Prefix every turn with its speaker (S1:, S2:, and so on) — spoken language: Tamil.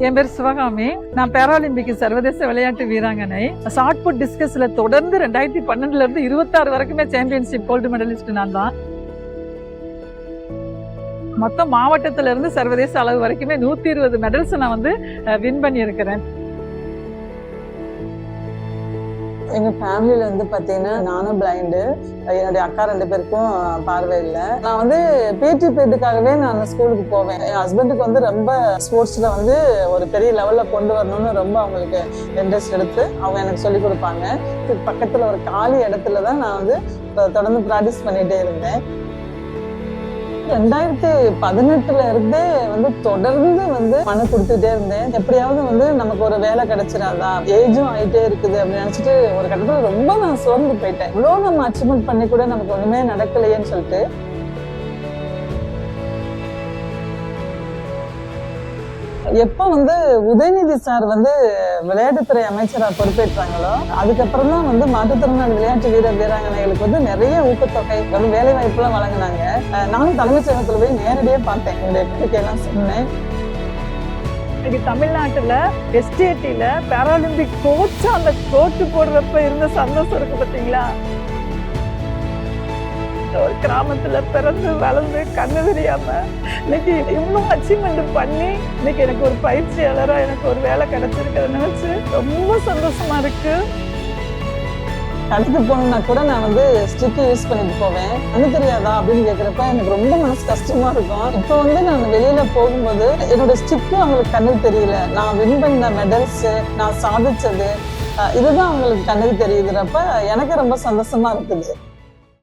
S1: என் பேர் சிவகாமி. நான் பேராலிம்பிக் சர்வதேச விளையாட்டு வீராங்கனை. ஷார்ட் புட் டிஸ்கஸ்ல தொடர்ந்து 2012 இருந்து 26 வரைக்குமே சாம்பியன்ஷிப் கோல்டு மெடலிஸ்ட் நான் தான். மொத்தம் மாவட்டத்தில இருந்து சர்வதேச அளவு வரைக்குமே 120 மெடல்ஸ் நான் வின் பண்ணியிருக்கிறேன்.
S2: எங்க ஃபேமிலியில பாத்தீங்கன்னா நானும் பிளைண்டு, என்னுடைய அக்கா 2 பேருக்கும் பார்வை இல்லை. நான் பிடி பீரியடுக்காகவே நான் ஸ்கூலுக்கு போவேன். என் ஹஸ்பண்டுக்கு ரொம்ப ஸ்போர்ட்ஸ்ல ஒரு பெரிய லெவல்ல கொண்டு வரணும்னு ரொம்ப அவங்களுக்கு இன்ட்ரெஸ்ட் எடுத்து அவங்க எனக்கு சொல்லி கொடுப்பாங்க. பக்கத்துல ஒரு காலி இடத்துலதான் நான் தொடர்ந்து ப்ராக்டிஸ் பண்ணிட்டே இருந்தேன். 2018 இருந்தே தொடர்ந்து மனு கொடுத்துட்டே இருந்தேன். எப்படியாவது நமக்கு ஒரு வேலை கிடைச்சிடாதா, ஏஜும் ஆயிட்டே இருக்குது அப்படின்னு நினைச்சிட்டு ஒரு கட்டத்துல ரொம்ப நான் சோர்ந்து போயிட்டேன். இவ்வளவு நம்ம அச்சீவ்மெண்ட் பண்ணி கூட நமக்கு ஒண்ணுமே நடக்கலையேன்னு சொல்லிட்டு எப்ப உதயநிதி சார் விளையாட்டுத்துறை அமைச்சரா பொறுப்பேற்றாங்களோ அதுக்கப்புறம் தான் மாற்றுத்திறனாளி விளையாட்டு வீரர் வீராங்கனைகளுக்கு நிறைய ஊக்கத்தொகை வேலை வாய்ப்பு எல்லாம் வழங்கினாங்க. நானும் தலைமைச் செயலகத்துல போய் நேரடியா பார்த்தேன், என்னுடைய கோரிக்கையெல்லாம் சொன்னேன்.
S1: தமிழ்நாட்டுல எஸ்டிஏடில பேராலிம்பிக் கோச்சா அந்த கோட்டு போடுறப்ப இருந்த சந்தோஷம் இருக்கு பாத்தீங்களா. ஒரு கிராமத்துல பிறந்து வளர்ந்து கண்ணு தெரியாம இன்னைக்கு இன்னும் அச்சீவ்மெண்ட் பண்ணி இன்னைக்கு எனக்கு ஒரு பயிற்சியாளரா எனக்கு ஒரு வேலை கிடைச்சிருக்கிறத நினைச்சு ரொம்ப சந்தோஷமா இருக்கு.
S2: கடைக்கு போகணும்னா கூட நான் ஸ்டிக் யூஸ் பண்ணிட்டு போவேன். கண்ணு தெரியாதா அப்படின்னு கேட்கறப்ப எனக்கு ரொம்ப மனசு கஷ்டமா இருக்கும். இப்போ நான் வெளியில போகும்போது என்னோட ஸ்டிக்கு அவங்களுக்கு கண்ணுக்கு தெரியல, நான் வின் பண்ண மெடல்ஸ், நான் சாதிச்சது இதுதான் அவங்களுக்கு கண்ணுக்கு தெரியுதுறப்ப எனக்கு ரொம்ப சந்தோஷமா இருக்குது.